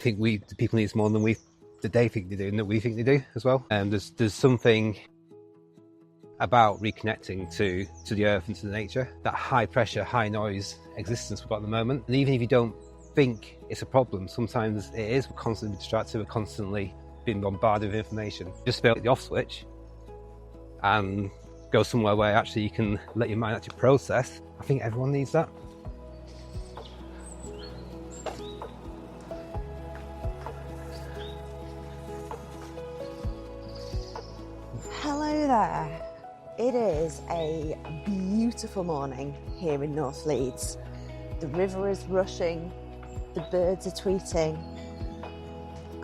I think the people need this more than they think they do, and that we think they do as well. There's something about reconnecting to the earth and to the nature, that high pressure, high noise existence we've got at the moment. And even if you don't think it's a problem, sometimes it is. We're constantly distracted, we're constantly being bombarded with information. Just be able to hit the off switch and go somewhere where actually you can let your mind actually process. I think everyone needs that. Hello there. It is a beautiful morning here in North Leeds. The river is rushing, the birds are tweeting,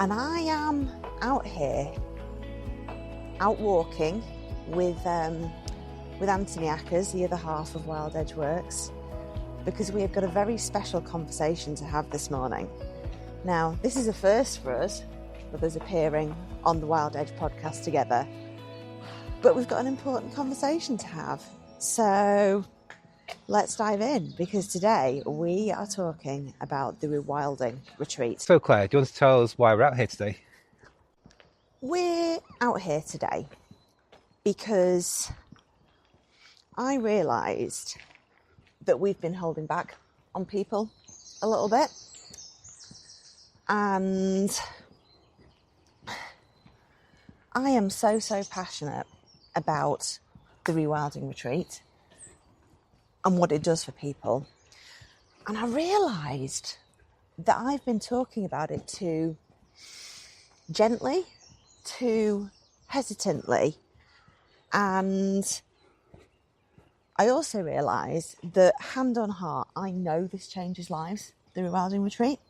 and I am out here, out walking with Anthony Ackers, the other half of WildEdge Works, because we have got a very special conversation to have this morning. Now, this is a first for us, with us appearing on the WildEdge podcast together. But we've got an important conversation to have. So let's dive in, because today we are talking about the Rewilding Retreat. So Claire, do you want to tell us why we're out here today? We're out here today because I realised that we've been holding back on people a little bit. And I am so passionate about the Rewilding Retreat and what it does for people. And I realised that I've been talking about it too gently, too hesitantly. And I also realised that, hand on heart, I know this changes lives, the Rewilding Retreat.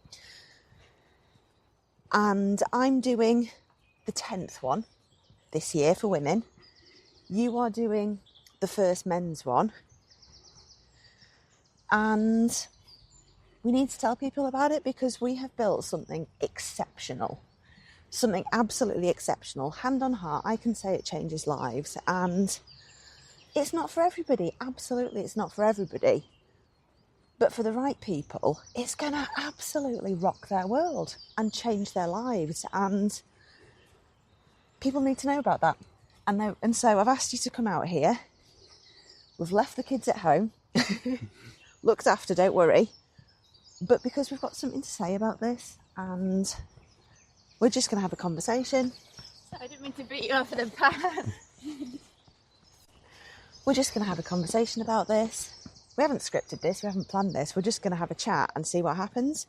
And I'm doing the 10th one this year for women. You are doing the first men's one. And we need to tell people about it, because we have built something exceptional. Something absolutely exceptional. Hand on heart, I can say it changes lives. And it's not for everybody. Absolutely, it's not for everybody. But for the right people, it's going to absolutely rock their world and change their lives. And people need to know about that. And so I've asked you to come out here. We've left the kids at home. Looked after, don't worry. But because we've got something to say about this, and we're just going to have a conversation. So I didn't mean to beat you up for the past. We're just going to have a conversation about this. We haven't scripted this, we haven't planned this. We're just going to have a chat and see what happens.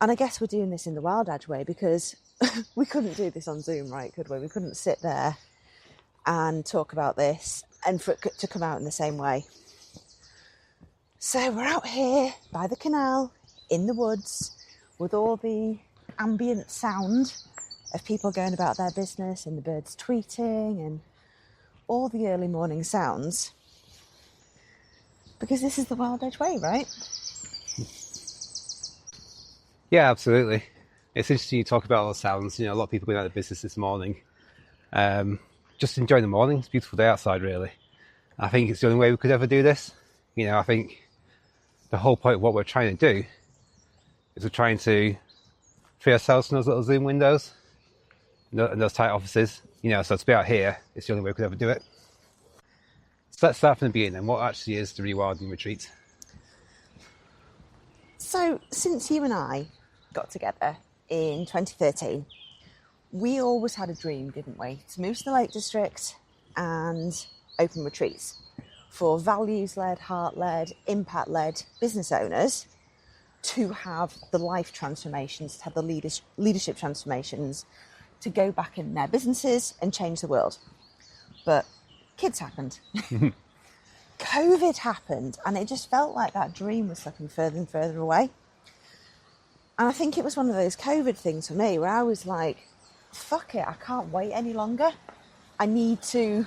And I guess we're doing this in the WildEdge way, because we couldn't do this on Zoom, right, could we? We couldn't sit there and talk about this and for it to come out in the same way. So we're out here by the canal, in the woods, with all the ambient sound of people going about their business and the birds tweeting and all the early morning sounds. Because this is the WildEdge way, right? Yeah, absolutely. It's interesting you talk about all the sounds. You know, a lot of people going out of business this morning. Just enjoying the morning. It's a beautiful day outside, really. I think it's the only way we could ever do this. You know, I think the whole point of what we're trying to do is we're trying to free ourselves from those little Zoom windows and those tight offices. You know, so to be out here, it's the only way we could ever do it. So let's start from the beginning then. What actually is the Rewilding Retreat? So since you and I got together in 2013, we always had a dream, didn't we? To move to the Lake District and open retreats for values-led, heart-led, impact-led business owners to have the life transformations, to have the leadership transformations, to go back in their businesses and change the world. But kids happened. COVID happened, and it just felt like that dream was slipping further and further away. And I think it was one of those COVID things for me where I was like, fuck it, I can't wait any longer. I need to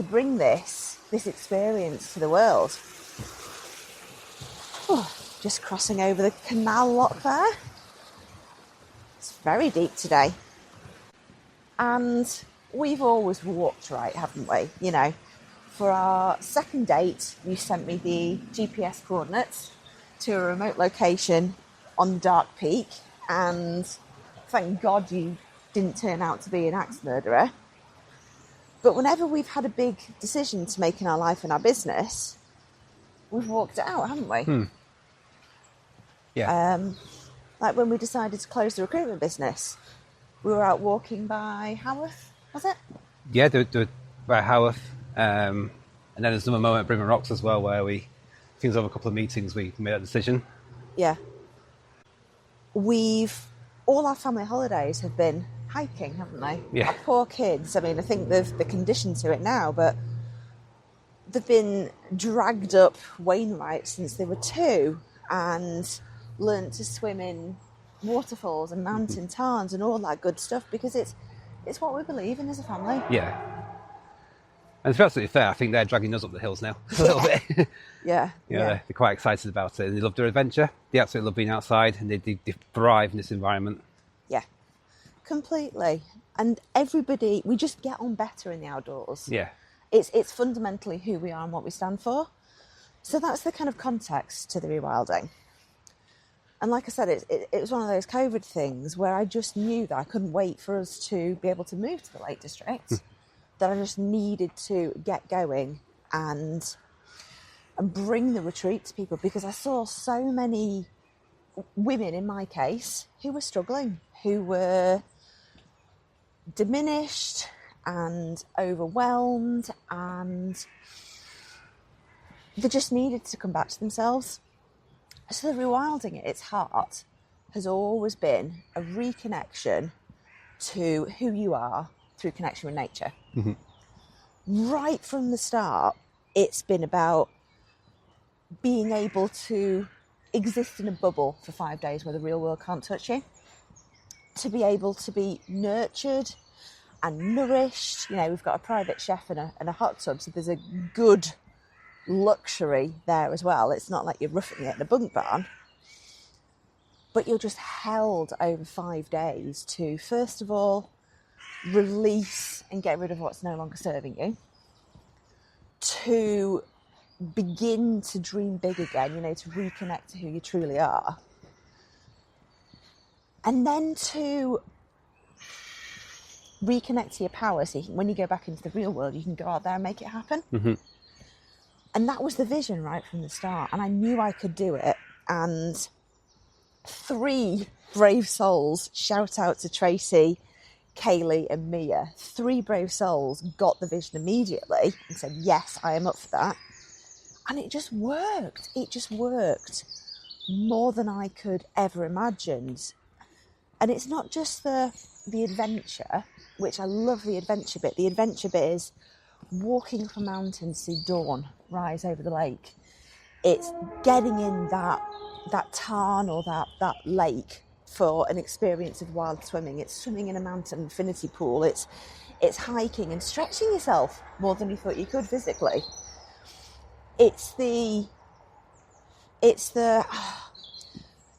bring this experience to the world. Oh, just crossing over the canal lock there. It's very deep today. And we've always walked right, haven't we? You know, for our second date, you sent me the GPS coordinates to a remote location on the dark peak, and thank God you didn't turn out to be an axe murderer. But whenever we've had a big decision to make in our life and our business, we've walked it out, haven't we? Yeah. Like when we decided to close the recruitment business, we were out walking by Haworth, was it? Yeah, by Haworth. And then there's another moment at Brimmer Rocks as well, where things over a couple of meetings, we made that decision. Yeah. All our family holidays have been hiking, haven't they? Yeah. Our poor kids, I mean, I think they're conditioned to it now, but they've been dragged up Wainwright since they were 2 and learnt to swim in waterfalls and mountain tarns and all that good stuff, because it's what we believe in as a family. Yeah. And to be absolutely fair, I think they're dragging us up the hills now a little bit. Yeah. They're quite excited about it, and they love their adventure. They absolutely love being outside, and they thrive in this environment. Yeah, completely. And everybody, we just get on better in the outdoors. Yeah. It's fundamentally who we are and what we stand for. So that's the kind of context to the rewilding. And like I said, it was one of those COVID things where I just knew that I couldn't wait for us to be able to move to the Lake District, that I just needed to get going and bring the retreat to people, because I saw so many women, in my case, who were struggling, who were diminished and overwhelmed, and they just needed to come back to themselves. So the rewilding at its heart has always been a reconnection to who you are through connection with nature. Right from the start, it's been about being able to exist in a bubble for 5 days where the real world can't touch you, to be able to be nurtured and nourished. You know, we've got a private chef and a hot tub, so there's a good luxury there as well. It's not like you're roughing it in a bunk barn, but you're just held over 5 days to, first of all, release and get rid of what's no longer serving you, to begin to dream big again, you know, to reconnect to who you truly are, and then to reconnect to your power, so when you go back into the real world, you can go out there and make it happen. And that was the vision right from the start, and I knew I could do it. And 3 brave souls, shout out to Tracy, Kaylee and Mia, 3 brave souls got the vision immediately and said, yes, I am up for that. And it just worked. It just worked more than I could ever imagined. And it's not just the adventure, which I love the adventure bit. The adventure bit is walking up a mountain to see dawn rise over the lake. It's getting in that tarn or that lake for an experience of wild swimming. It's swimming in a mountain infinity pool. It's hiking and stretching yourself more than you thought you could physically. It's the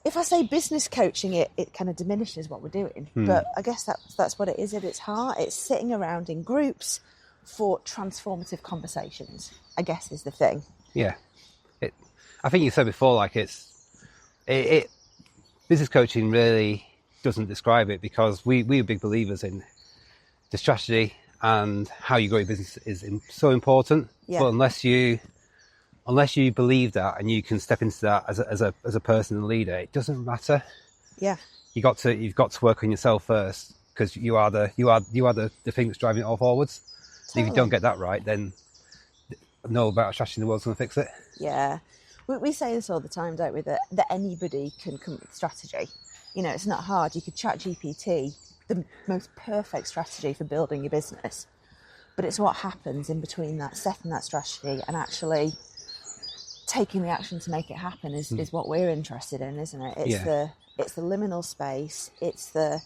if I say business coaching, it kind of diminishes what we're doing. But I guess that's what it is at its heart. It's sitting around in groups for transformative conversations, I guess, is the thing. Yeah. I think you said before, like business coaching really doesn't describe it, because we are big believers in the strategy and how you grow your business is so important. Yeah. But unless you believe that and you can step into that as a person and leader, it doesn't matter. Yeah. You've got to work on yourself first, because you are the thing that's driving it all forwards. Totally. If you don't get that right, then no amount of strategy in the world's going to fix it. Yeah. We say this all the time, don't we, that anybody can come up with strategy. You know, it's not hard. You could chat GPT the most perfect strategy for building your business. But it's what happens in between that, setting that strategy and actually taking the action to make it happen is what we're interested in, isn't it? It's the liminal space. It's the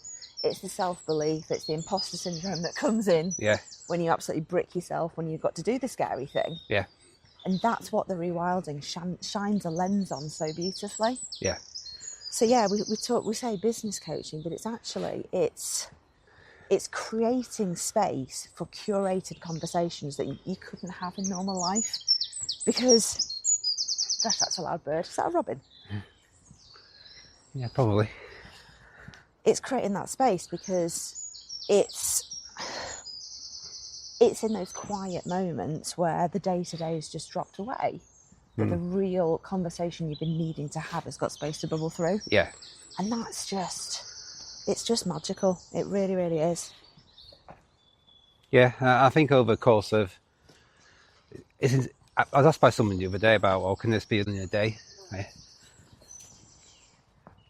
self-belief. It's the imposter syndrome that comes in when you absolutely brick yourself when you've got to do the scary thing. Yeah. And that's what the rewilding shines a lens on so beautifully. Yeah. So we say business coaching, but it's actually it's creating space for curated conversations that you couldn't have in normal life. Because, gosh, that's a loud bird. Is that a robin? Yeah, probably. It's creating that space because it's in those quiet moments where the day-to-day has just dropped away that the real conversation you've been needing to have has got space to bubble through. Yeah. And it's just magical. It really, really is. Yeah, I think over the course of... I was asked by someone the other day about, well, can this be done in a day?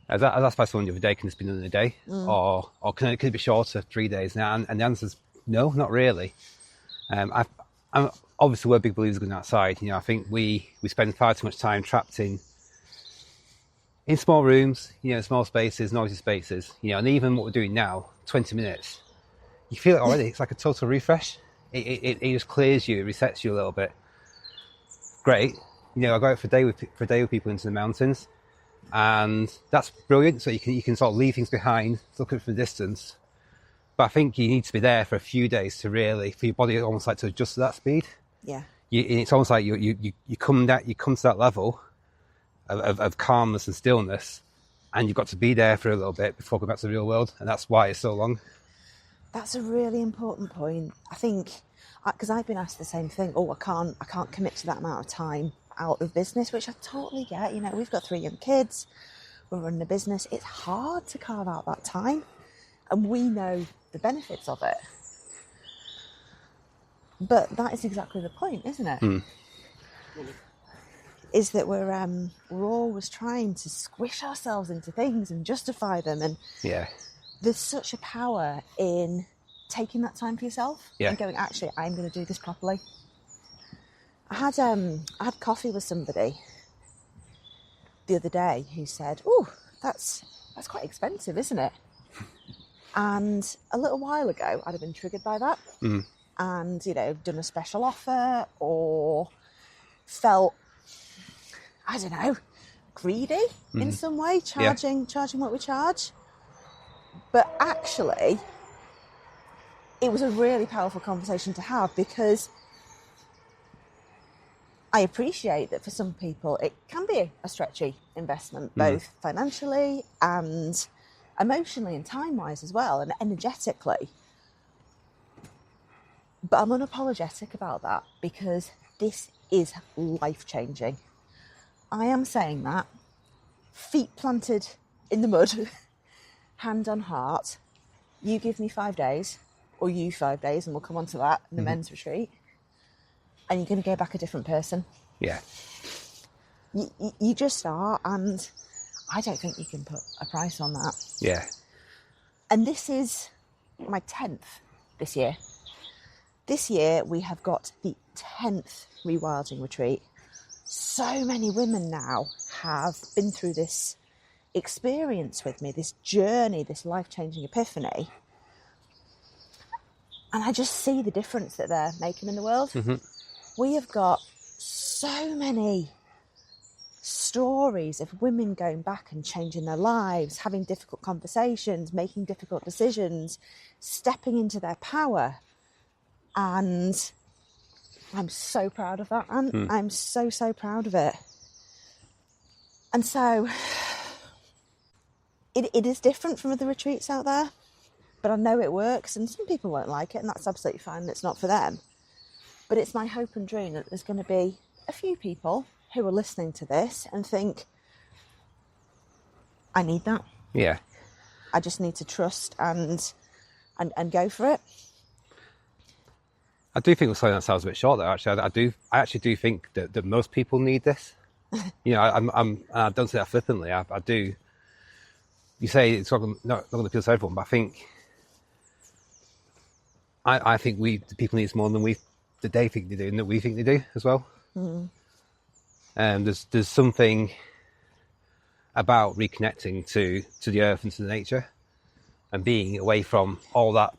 I was asked by someone the other day, can this be done in a day? Or can it be shorter, 3 days now? And the answer is no, not really. I'm obviously, we're big believers going outside. I think we spend far too much time trapped in small rooms, small spaces, noisy spaces, and even what we're doing now, 20 minutes, you feel it already. It's like a total refresh. It just clears you, it resets you a little bit. Great. I go out for a day with people into the mountains, and that's brilliant. So you can sort of leave things behind, look at it from a distance. But I think you need to be there for a few days to really, for your body almost like to adjust to that speed. Yeah. It's almost like you come to that level of calmness and stillness, and you've got to be there for a little bit before going back to the real world, and that's why it's so long. That's a really important point. I think, because I've been asked the same thing. Oh, I can't commit to that amount of time out of business, which I totally get. We've got 3 young kids. We're running a business. It's hard to carve out that time, and we know the benefits of it. But that is exactly the point, isn't it? Is that we're always trying to squish ourselves into things and justify them, and there's such a power in taking that time for yourself and going, actually, I'm going to do this properly. I had coffee with somebody the other day who said, "Oh, that's quite expensive, isn't it?" And a little while ago, I'd have been triggered by that, and done a special offer or felt, I don't know, greedy in some way, charging what we charge. But actually, it was a really powerful conversation to have, because I appreciate that for some people it can be a stretchy investment, both financially and emotionally and time-wise as well, and energetically. But I'm unapologetic about that, because this is life-changing. I am saying that, feet planted in the mud, hand on heart. You give me 5 days, or you 5 days, and we'll come on to that in the men's retreat, and you're going to go back a different person. Yeah. You just are, and I don't think you can put a price on that. Yeah. And this is my 10th this year. This year we have got the 10th Rewilding Retreat. So many women now have been through this experience with me, this journey, this life-changing epiphany. And I just see the difference that they're making in the world. We have got so many stories of women going back and changing their lives, having difficult conversations, making difficult decisions, stepping into their power. And I'm so proud of that, and I'm so proud of it. And so it is different from other retreats out there, but I know it works, and some people won't like it, and that's absolutely fine, and it's not for them. But it's my hope and dream that there's going to be a few people who are listening to this and think, I need that. Yeah. I just need to trust and go for it. I do think we're selling ourselves a bit short, though. Actually, I actually do think that most people need this. I don't say that flippantly. I do. You say it's not going to appeal to everyone, but I think the people need this more than they think they do, and that we think they do as well. There's something about reconnecting to the earth and to the nature, and being away from all that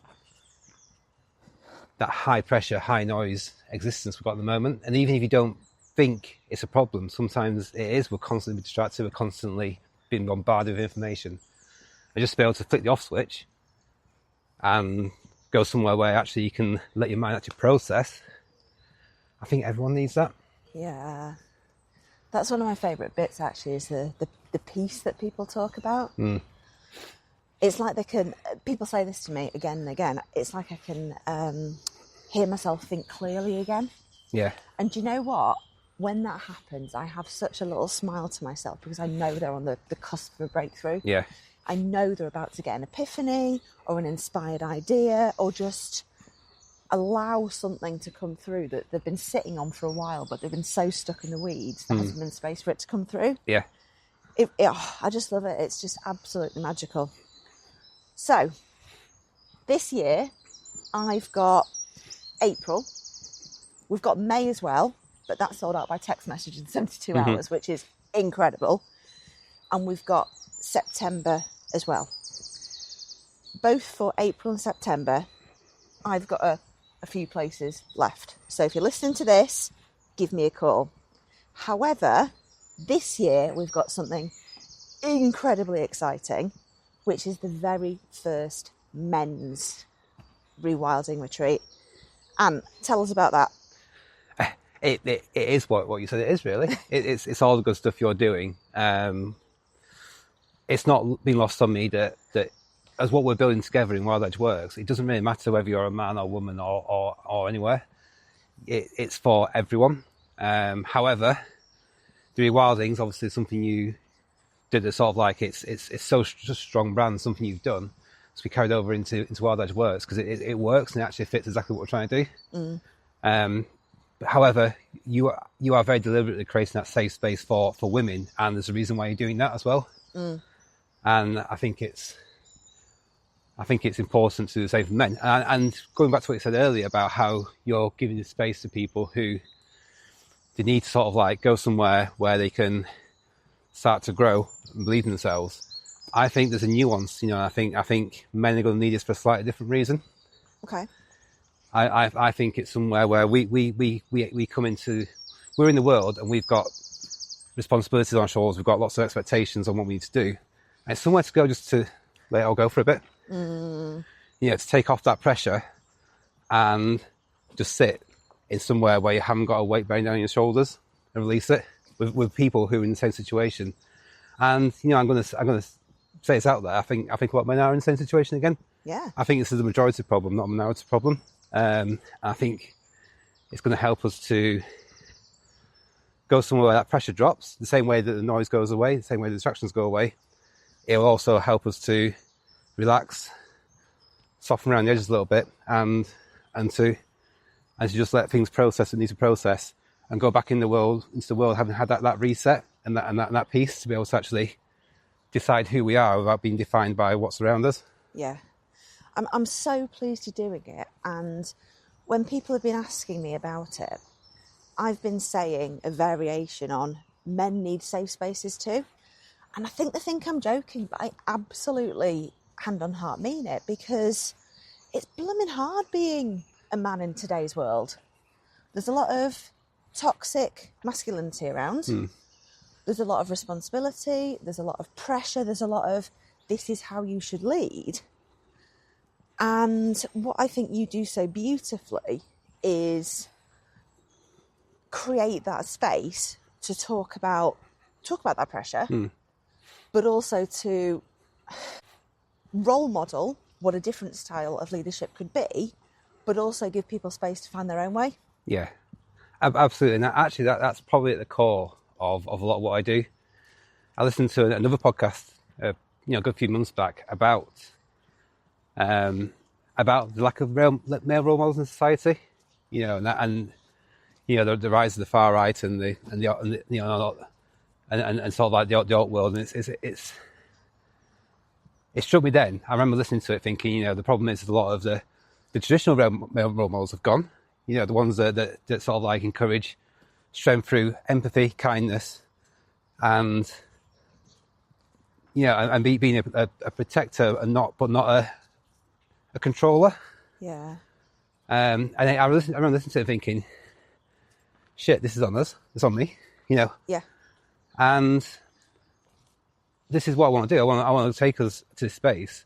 high pressure, high noise existence we've got at the moment. And even if you don't think it's a problem, sometimes it is. We're constantly distracted, we're constantly being bombarded with information. And just to be able to flick the off switch and go somewhere where actually you can let your mind actually process, I think everyone needs that. Yeah. That's one of my favourite bits, actually, is the peace that people talk about. It's like people say this to me again and again, it's like I can hear myself think clearly again. Yeah. And do you know what? When that happens, I have such a little smile to myself because I know they're on the cusp of a breakthrough. Yeah. I know they're about to get an epiphany or an inspired idea or just allow something to come through that they've been sitting on for a while, but they've been so stuck in the weeds there hasn't been space for it to come through. Yeah. I just love it. It's just absolutely magical. So this year I've got April. We've got May as well, but that's sold out by text message in 72 hours, which is incredible. And we've got September as well. Both for April and September, I've got a few places left. So if you're listening to this, give me a call. However, this year we've got something incredibly exciting, which is the very first men's Rewilding Retreat. And tell us about that. It is what you said it is, really. It's all the good stuff you're doing. It's not been lost on me that as what we're building together in WildEdge works, it doesn't really matter whether you're a man or woman or anywhere. It's for everyone. However, the Rewilding is obviously something you did. It's sort of like it's so just a strong brand, something you've done. So we carried over into WildEdge works because it works and it actually fits exactly what we're trying to do. However, you are very deliberately creating that safe space for women, and there's a reason why you're doing that as well. And I think it's important to do the same for men. And going back to what you said earlier about how you're giving the space to people who they need to sort of like go somewhere where they can start to grow and believe in themselves. I think there's a nuance, I think men are going to need this for a slightly different reason. Okay. I think it's somewhere where we come into, we're in the world and we've got responsibilities on our shoulders. We've got lots of expectations on what we need to do. And it's somewhere to go just to let it all go for a bit. To take off that pressure and just sit in somewhere where you haven't got a weight bearing down your shoulders and release it with people who are in the same situation. And, I'm going to say it's out there. I think a lot of men are in the same situation again. Yeah. I think this is a majority problem, not a minority problem. I think it's going to help us to go somewhere where that pressure drops, the same way that the noise goes away, the same way the distractions go away. It will also help us to relax, soften around the edges a little bit, and to just let things process that need to process, and go back into the world, having had that reset and that peace to be able to actually decide who we are without being defined by what's around us. Yeah. I'm so pleased you're doing it. And when people have been asking me about it, I've been saying a variation on men need safe spaces too. And I think they think I'm joking, but I absolutely, hand on heart, mean it, because it's blooming hard being a man in today's world. There's a lot of toxic masculinity around. There's a lot of responsibility. There's a lot of pressure. There's a lot of, this is how you should lead. And what I think you do so beautifully is create that space to talk about that pressure, but also to role model what a different style of leadership could be, but also give people space to find their own way. Yeah, absolutely. And actually, that's probably at the core of a lot of what I do. I listened to another podcast, a good few months back about the lack of male role models in society, and the rise of the far right and sort of like the alt world, and it struck me then. I remember listening to it thinking, the problem is a lot of the traditional male role models have gone, the ones that sort of like encourage strength through empathy, kindness, and and being a protector and not a controller. Yeah. And I remember listening to it thinking, shit, this is on us. It's on me, Yeah. And this is what I want to do. I want to take us to this space.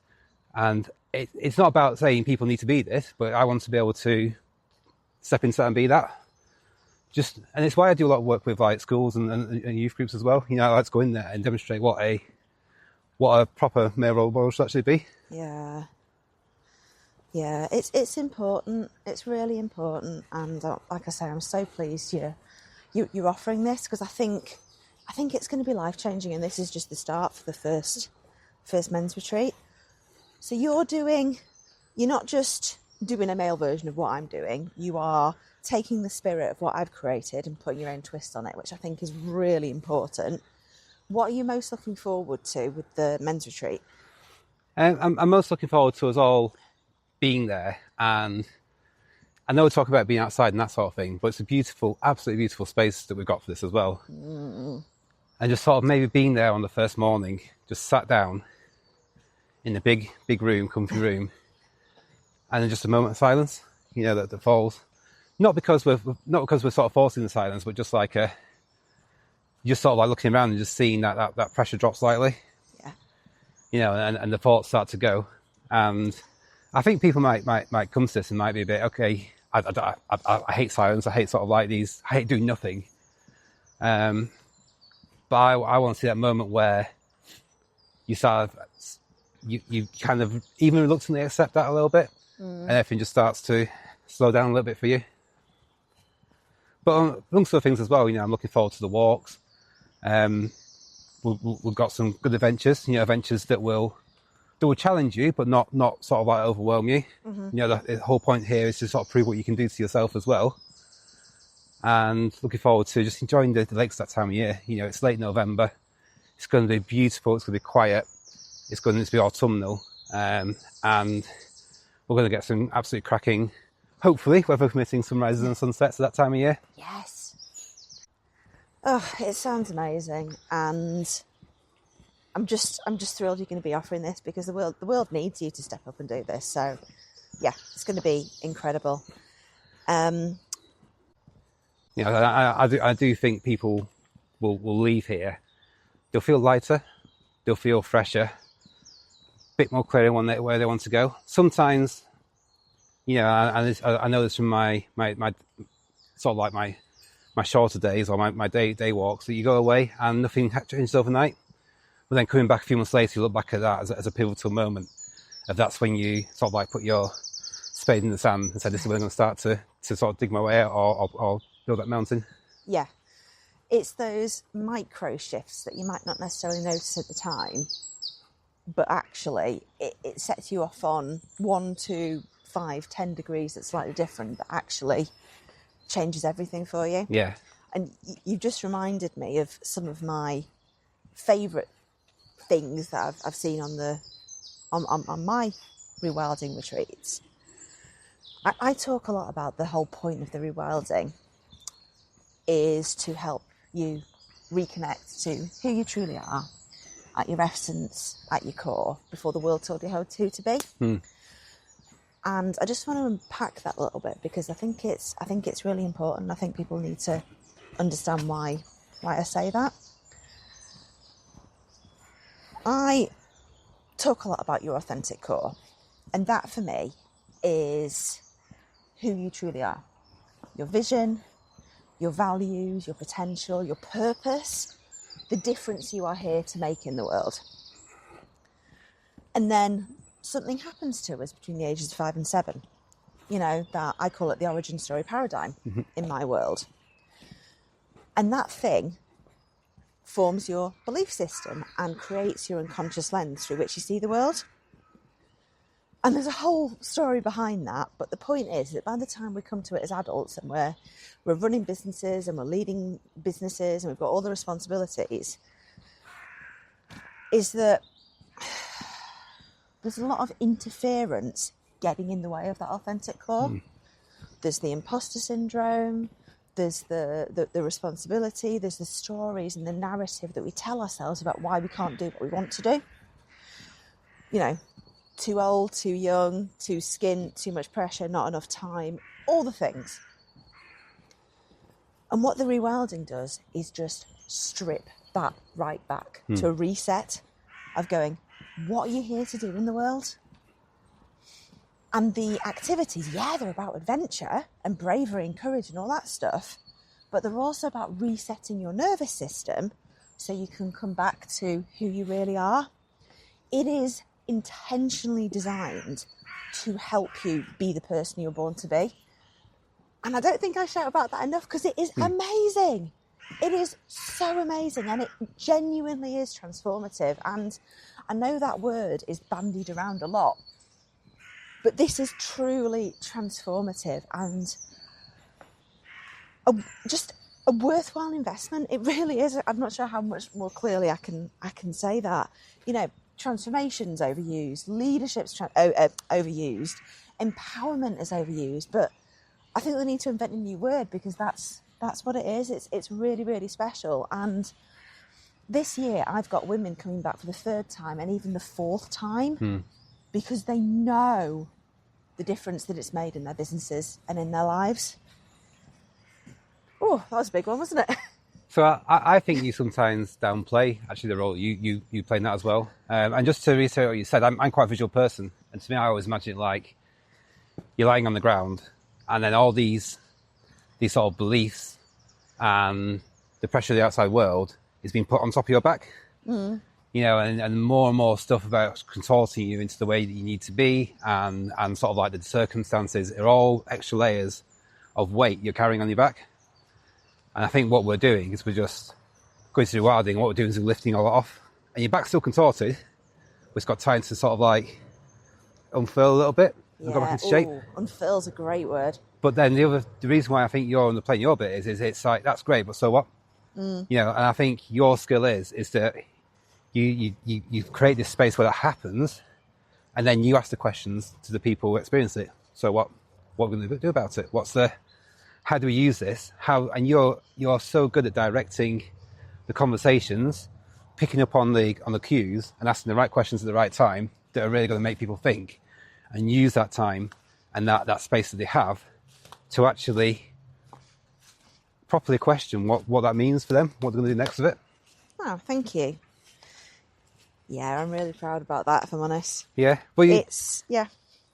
And it's not about saying people need to be this, but I want to be able to step into that and be that. and it's why I do a lot of work with like schools and youth groups as well. I like to go in there and demonstrate what a proper male role model should actually be. Yeah, it's important. It's really important, and like I say, I'm so pleased you're offering this, because I think it's going to be life changing, and this is just the start for the first men's retreat. So you're not just doing a male version of what I'm doing. You are taking the spirit of what I've created and putting your own twist on it, which I think is really important. What are you most looking forward to with the men's retreat? I'm most looking forward to us all being there, and I know we're talking about being outside and that sort of thing, but it's a beautiful, absolutely beautiful space that we've got for this as well. And just sort of maybe being there on the first morning, just sat down in a big room, comfy room, and then just a moment of silence, that falls. Not because we're sort of forcing the silence, but just like just sort of like looking around and just seeing that pressure drop slightly. Yeah. And the thoughts start to go. And I think people might come to this and might be a bit, okay, I hate silence. I hate sort of like these, I hate doing nothing. But I want to see that moment where you sort of, you kind of even reluctantly accept that a little bit, and everything just starts to slow down a little bit for you. But amongst other things as well, I'm looking forward to the walks. We've got some good adventures, adventures that will challenge you, but not sort of like overwhelm you. The whole point here is to sort of prove what you can do to yourself as well. And looking forward to just enjoying the lakes that time of year. It's late November. It's going to be beautiful. It's going to be quiet. It's going to be autumnal. And we're going to get some absolute cracking, hopefully, weather permitting, sunrises and sunsets at that time of year. Yes. Oh, it sounds amazing, and I'm just thrilled you're going to be offering this, because the world needs you to step up and do this. So, yeah, it's going to be incredible. I do think people will leave here. They'll feel lighter. They'll feel fresher. A bit more clear on where they want to go. Sometimes, I know this from my sort of like my shorter days or my day walks, that you go away and nothing changes overnight. But then coming back a few months later, you look back at that as a pivotal moment. And that's when you sort of like put your spade in the sand and say, this is when I'm going to start to sort of dig my way out or build that mountain. Yeah. It's those micro shifts that you might not necessarily notice at the time, but actually it sets you off on 1, 2, 5, 10 degrees that's slightly different, that actually changes everything for you. Yeah. And you've just reminded me of some of my favourite things that I've seen on my rewilding retreats. I talk a lot about the whole point of the rewilding is to help you reconnect to who you truly are, at your essence, at your core, before the world told you who to be. And I just want to unpack that a little bit, because I think it's really important. I think people need to understand why I say that. I talk a lot about your authentic core, and that for me is who you truly are. Your vision, your values, your potential, your purpose, the difference you are here to make in the world. And then something happens to us between the ages of 5 and 7. That I call it the origin story paradigm in my world. And that thing forms your belief system and creates your unconscious lens through which you see the world. And there's a whole story behind that, but the point is that by the time we come to it as adults and we're running businesses and we're leading businesses and we've got all the responsibilities, is that there's a lot of interference getting in the way of that authentic core. There's the imposter syndrome, there's the responsibility, there's the stories and the narrative that we tell ourselves about why we can't do what we want to do. Too old, too young, too skint, too much pressure, not enough time, all the things. And what the rewilding does is just strip that right back to a reset of going, what are you here to do in the world? And the activities, they're about adventure and bravery and courage and all that stuff, but they're also about resetting your nervous system so you can come back to who you really are. It is intentionally designed to help you be the person you're born to be. And I don't think I shout about that enough, because it is amazing. It is so amazing, and it genuinely is transformative. And I know that word is bandied around a lot, but this is truly transformative and just a worthwhile investment. It really is. I'm not sure how much more clearly I can say that. You know, transformation's overused, leadership's overused, empowerment is overused, but I think we need to invent a new word, because that's what it is. It's really, really special. And this year I've got women coming back for the 3rd time and even the 4th time because they know the difference that it's made in their businesses and in their lives. Oh, that was a big one, wasn't it? So I think you sometimes downplay actually the role you play in that as well. And just to reiterate what you said, I'm quite a visual person, and to me I always imagine it like you're lying on the ground, and then all these sort of beliefs and the pressure of the outside world is being put on top of your back. You know, and more stuff about contorting you into the way that you need to be, and sort of like the circumstances are all extra layers of weight you're carrying on your back. And I think what we're doing is we're just going to do rewilding. What we're doing is we're lifting all that off, and your back's still contorted, but it's got time to sort of like unfurl a little bit and go back into shape. Unfurl's a great word. But then the reason why I think you're on the playing your bit is it's like, that's great, but so what? You know, and I think your skill is that you create this space where that happens, and then you ask the questions to the people who experience it. So what are we going to do about it? How do we use this? And you're so good at directing the conversations, picking up on the cues and asking the right questions at the right time that are really going to make people think, and use that time and that space that they have to actually properly question what that means for them, what they're going to do next with it. Oh, thank you. Yeah, I'm really proud about that, if I'm honest. Yeah, well, it is.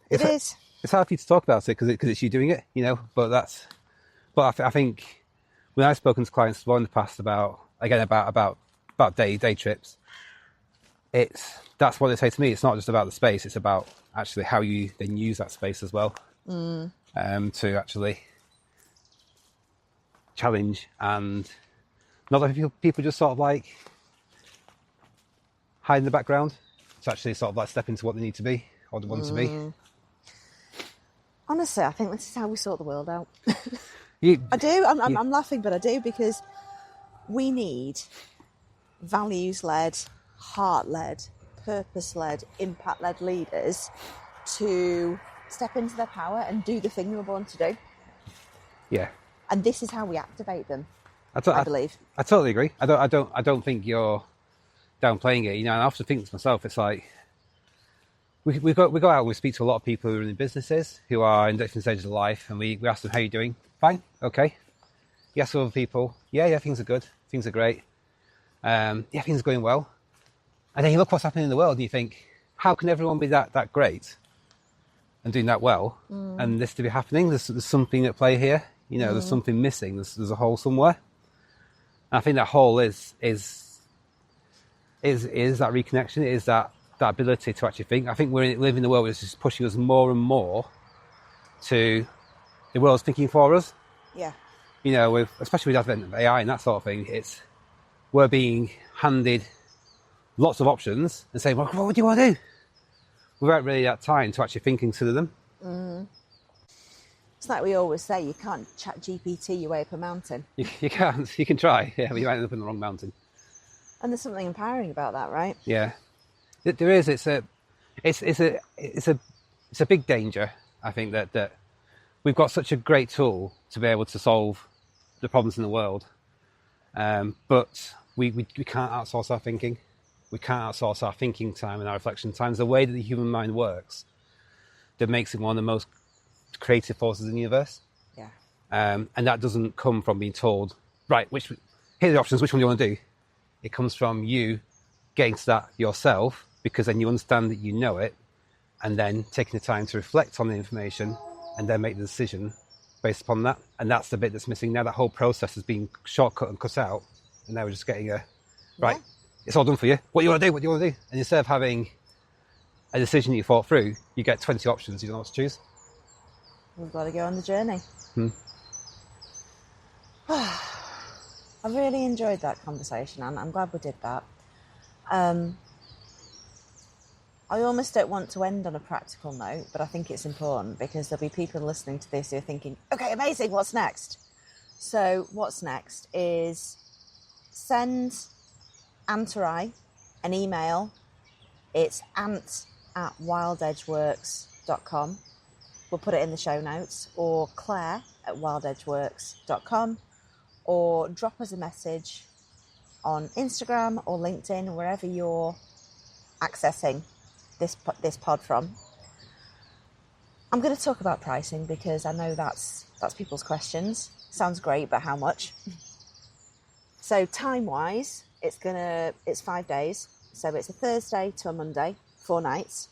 It's hard for you to talk about it because it's you doing it, you know. But I think when I've spoken to clients in the past about day trips, that's what they say to me. It's not just about the space; it's about actually how you then use that space as well, to actually challenge and not let people just sort of like hide in the background, to actually sort of like step into what they need to be or they want to be. Honestly, I think this is how we sort the world out. I do. I'm laughing, but I do, because we need values-led, heart-led, purpose-led, impact-led leaders to step into their power and do the thing they were born to do. Yeah. And this is how we activate them. I believe. I totally agree. I don't think you're downplaying it. You know, and I often think to myself, it's like we go out and we speak to a lot of people who are in businesses who are in different stages of life, and we ask them, how are you doing? Fine, okay. You ask other people, yeah, things are good, things are great, yeah, things are going well. And then you look what's happening in the world and you think, how can everyone be that great and doing that well, and this to be happening? There's something at play here, you know. There's something missing. There's a hole somewhere. And I think that hole is that reconnection. It is that ability to actually think. I think we live in a world which is pushing us more and more to the world's thinking for us. Yeah. You know, especially with the advent of AI and that sort of thing, we're being handed lots of options and saying, well, what do you want to do? Without really that time to actually think and consider them. It's like we always say, you can't chat GPT your way up a mountain. You can't. You can try, yeah, but you might end up in the wrong mountain. And there's something empowering about that, right? Yeah, there is. It's a big danger. I think that we've got such a great tool to be able to solve the problems in the world, but we can't outsource our thinking. We can't outsource our thinking time and our reflection times. The way that the human mind works, that makes it one of the most creative forces in the universe. Yeah. And that doesn't come from being told, right, here are the options, which one do you want to do? It comes from you getting to that yourself, because then you understand that you know it, and then taking the time to reflect on the information and then make the decision based upon that. And that's the bit that's missing now. That whole process has been shortcut and cut out. And now we're just getting right, it's all done for you. What do you want to do? What do you want to do? And instead of having a decision that you thought through, you get 20 options. You don't know what to choose. We've got to go on the journey. I really enjoyed that conversation, and I'm glad we did that. I almost don't want to end on a practical note, but I think it's important because there'll be people listening to this who are thinking, okay, amazing, what's next? So what's next is send Ant or I an email. It's ant@wildedgeworks.com. We'll put it in the show notes, or Claire@wildedgeworks.com, or drop us a message on Instagram or LinkedIn, wherever you're accessing this pod from. I'm going to talk about pricing because I know that's people's questions. Sounds great, but how much? So time-wise, it's 5 days. So it's a Thursday to a Monday, 4 nights.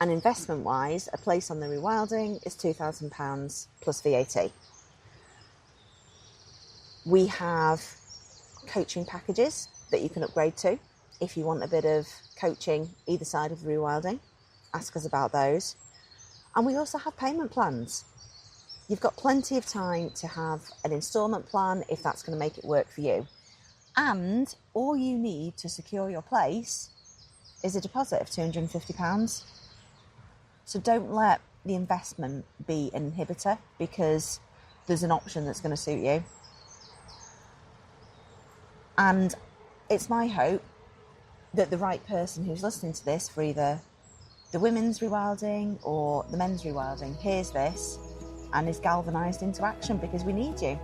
And investment-wise, a place on the Rewilding is £2,000 plus VAT. We have coaching packages that you can upgrade to if you want a bit of coaching either side of the Rewilding. Ask us about those. And we also have payment plans. You've got plenty of time to have an instalment plan if that's going to make it work for you. And all you need to secure your place is a deposit of £250. So don't let the investment be an inhibitor because there's an option that's going to suit you. And it's my hope that the right person who's listening to this for either the women's rewilding or the men's rewilding hears this and is galvanised into action because we need you.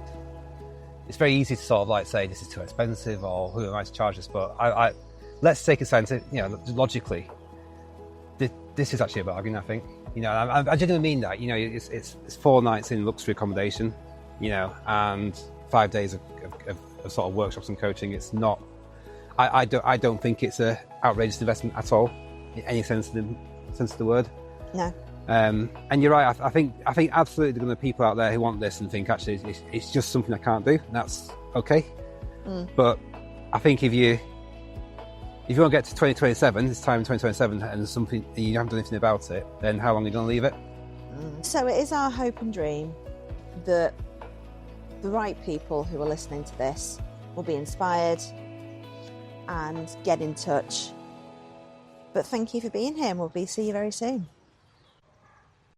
It's very easy to sort of like say this is too expensive or who am I to charge this, but I let's take a scientific, logically, this is actually a bargain, I think. I genuinely mean that. It's 4 nights in luxury accommodation, and 5 days of sort of workshops and coaching. It's not. I don't think it's a outrageous investment at all, in any sense of the word. No. And you're right. I think absolutely there are going to be people out there who want this and think actually it's just something I can't do. And that's okay. But I think if you want to get to 2027, it's time in 2027, and there's something and you haven't done anything about it, then how long are you going to leave it? So it is our hope and dream that the right people who are listening to this will be inspired and get in touch. But thank you for being here, and we'll see you very soon.